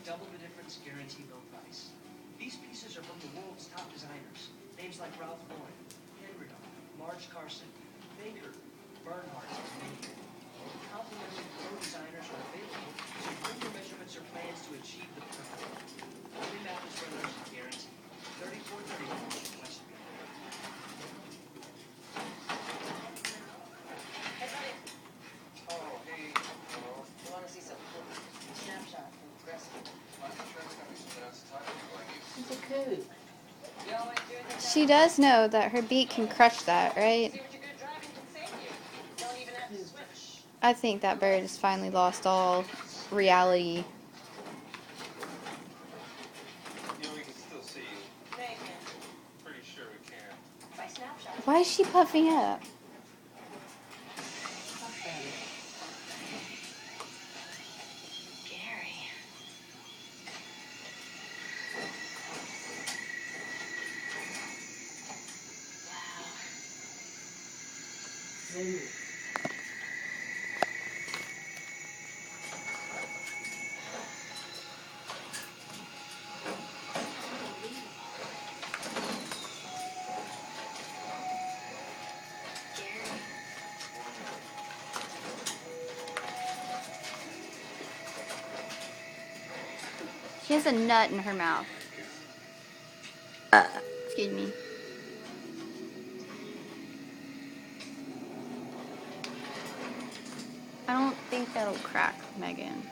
double the difference, guaranteed low price. These pieces are from the world's top designers. Names like Ralph Lauren, Henry, Marge Carson, Baker, Bernhardt, and many more. Complimentary pro designers are available, so bring your measurements or plans to achieve the perfect. Free mattress renovation guarantee. 3434 West Main. Hey, buddy. Oh, hey. Hello. You want to see something cool? Snapshot from the rest of it. I'm sure it's gonna be something else to talk about you. It's a coup. You always do it. She does know that her beak can crush that, right? See what your good driving can save you. Don't even have to switch. I think that bird has finally lost all reality. Yeah, we can still see you. They can. Pretty sure we can. By snapshot. Why is she puffing up? Gary. Wow. She has a nut in her mouth. Excuse me. I don't think that'll crack, Megan.